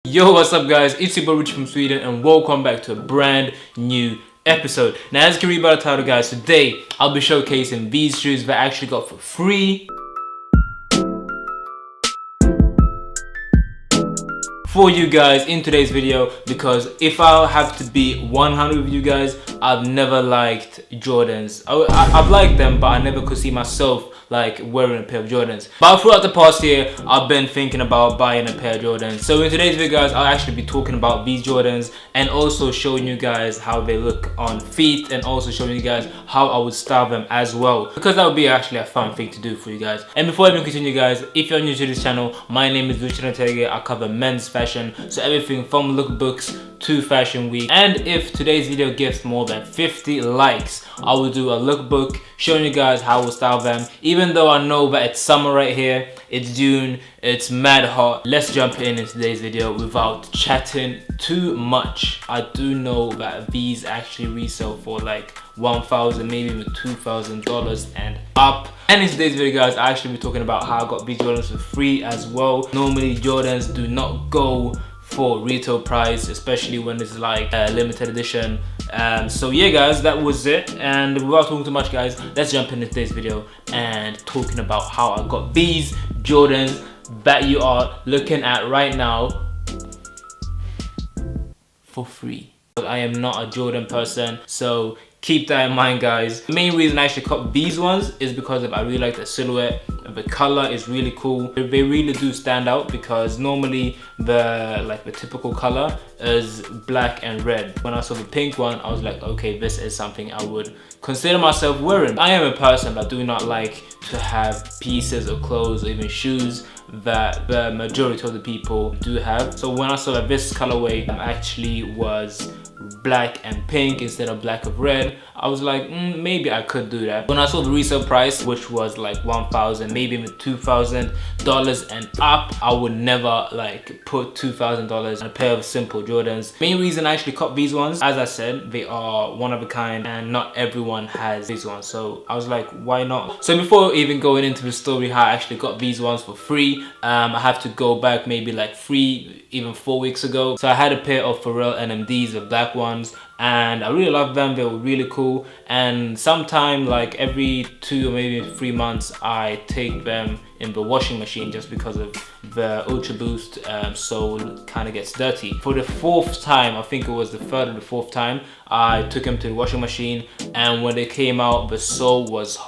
Yo, what's up guys, it's your boy Richie from Sweden and welcome back to a brand new episode. Now as you can read by the title guys, today I'll be showcasing these shoes that I actually got for free for you guys in today's video, because if I have to be 100 with you guys, I've never liked Jordans. I've liked them, but I never could see myself like wearing a pair of Jordans. But throughout the past year, I've been thinking about buying a pair of Jordans. So in today's video guys, I'll actually be talking about these Jordans and also showing you guys how they look on feet, and also showing you guys how I would style them as well, because that would be actually a fun thing to do for you guys. And before I even continue guys, if you're new to this channel, my name is Richard Ntege. I cover men's fashion, so everything from lookbooks to fashion week. And if today's video gets more than 50 likes, I will do a lookbook showing you guys how we'll style them. Even though I know that it's summer right here, it's June, it's mad hot. Let's jump in today's video without chatting too much. I do know that these actually resell for like $1,000, maybe even $2,000 and up. And in today's video guys, I actually be talking about how I got these Jordans for free as well. Normally Jordans do not go for retail price, especially when it's like a limited edition. So yeah guys, that was it, and without talking too much guys, let's jump into today's video and talking about how I got these Jordans that you are looking at right now for free. I am not a Jordan person, so keep that in mind guys. The main reason I actually got these ones is because I really like the silhouette. The color is really cool. They really do stand out, because normally the typical color is black and red. When I saw the pink one, I was like, okay, this is something I would consider myself wearing. I am a person that do not like to have pieces of clothes or even shoes that the majority of the people do have. So when I saw that this colorway actually was black and pink instead of black and red, I was like, maybe I could do that. When I saw the resale price, which was like $1,000, maybe even $2,000 and up, I would never like put $2,000 on a pair of simple Jordans. Main reason I actually got these ones, as I said, they are one of a kind and not everyone has these ones, so I was like, why not? So before even going into the story how I actually got these ones for free, I have to go back maybe like 3, even 4 weeks ago. So I had a pair of Pharrell NMDs, the black ones, and I really loved them. They were really cool, and sometime like every 2 or maybe 3 months I take them in the washing machine, just because of the Ultra Boost sole kind of gets dirty. For the 4th time, I think it was the 3rd or the 4th time, I took them to the washing machine, and when they came out, the sole was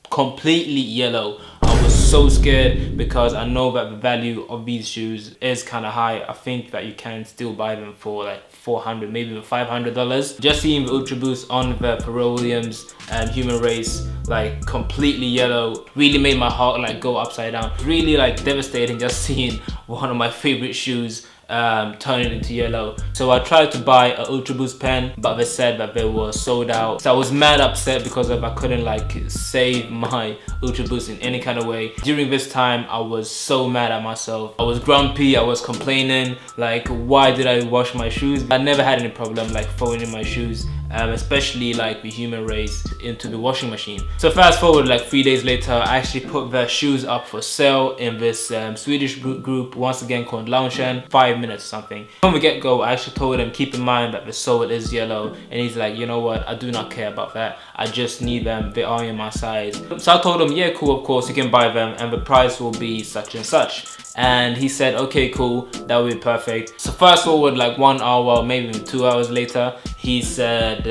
completely yellow. I was so scared, because I know that the value of these shoes is kind of high. I think that you can still buy them for like $400, maybe even $500. Just seeing the Ultra Boost on the Pharrell Williams Human Race like completely yellow really made my heart like go upside down. Really like devastating just seeing one of my favorite shoes turning into yellow. So I tried to buy an Ultra Boost pen, but they said that they were sold out. So I was mad upset because I couldn't like save my Ultra Boost in any kind of way. During this time, I was so mad at myself. I was grumpy, I was complaining, like why did I wash my shoes? I never had any problem like throwing in my shoes, especially like the Human Race, into the washing machine. So fast forward like 3 days later, I actually put the shoes up for sale in this Swedish group, once again called Loungen, 5 minutes or something. From the get-go, I actually told him, keep in mind that the sole is yellow, and he's like, you know what, I do not care about that, I just need them, they are in my size. So I told him, yeah cool, of course you can buy them, and the price will be such and such. And he said, okay cool, that would be perfect. So fast forward like 1 hour, maybe even 2 hours later, he said,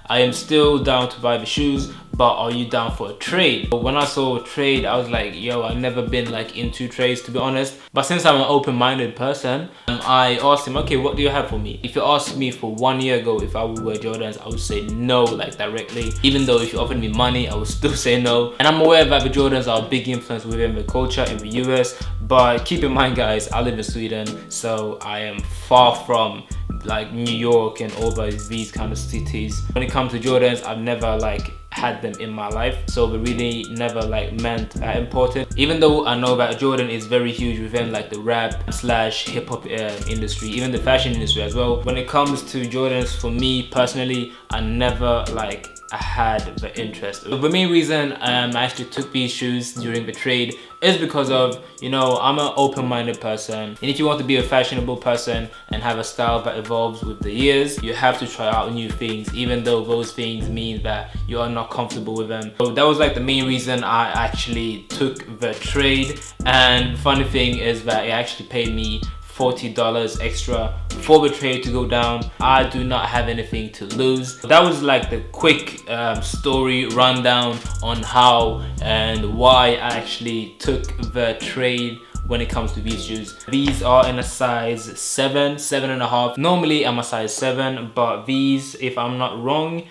I am still down to buy the shoes, but are you down for a trade? But when I saw a trade, I was like, yo, I've never been like into trades, to be honest. But since I'm an open-minded person, I asked him, okay, what do you have for me? If you asked me for 1 year ago if I would wear Jordans, I would say no, like directly. Even though if you offered me money, I would still say no. And I'm aware that the Jordans are a big influence within the culture in the US, but keep in mind guys, I live in Sweden, so I am far from like New York and all these kind of cities. When it comes to Jordans, I've never like had them in my life, so they really never like meant that important. Even though I know that Jordan is very huge within like the rap slash hip-hop industry, even the fashion industry as well. When it comes to Jordans, for me personally, I never like I had the interest. The main reason I actually took these shoes during the trade is because of, you know, I'm an open-minded person, and if you want to be a fashionable person and have a style that evolves with the years, you have to try out new things, even though those things mean that you are not comfortable with them. So that was like the main reason I actually took the trade. And funny thing is that it actually paid me $40 extra for the trade to go down. I do not have anything to lose. That was like the quick story rundown on how and why I actually took the trade when it comes to these shoes. These are in a size 7, 7.5. Normally I'm a size 7, but these, if I'm not wrong,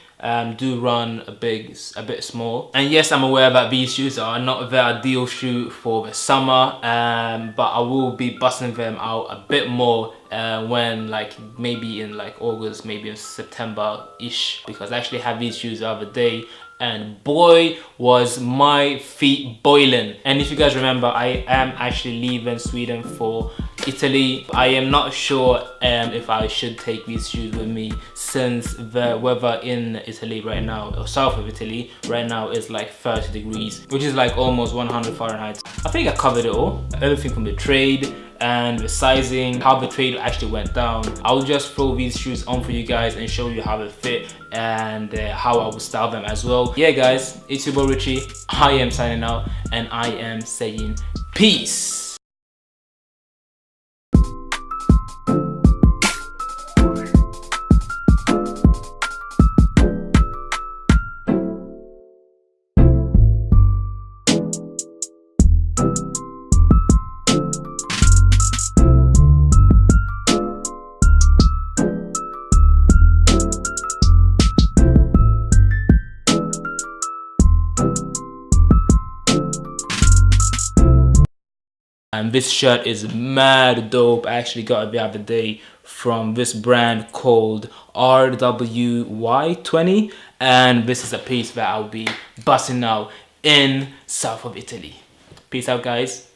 do run a bit small. And yes, I'm aware that these shoes are not the ideal shoe for the summer, but I will be busting them out a bit more when, like, maybe in like August, maybe in September-ish, because I actually had these shoes the other day and boy was my feet boiling. And if you guys remember, I am actually leaving Sweden for Italy. I am not sure if I should take these shoes with me, since the weather in Italy right now, or south of Italy right now, is like 30 degrees, which is like almost 100 Fahrenheit. I think I covered it all, everything from the trade and the sizing, how the trade actually went down. I'll just throw these shoes on for you guys and show you how they fit and how I will style them as well. Yeah guys, it's your boy Richie. I am signing out and I am saying peace. And this shirt is mad dope. I actually got it the other day from this brand called RWY20, and this is a piece that I'll be busting out in south of Italy. Peace out guys.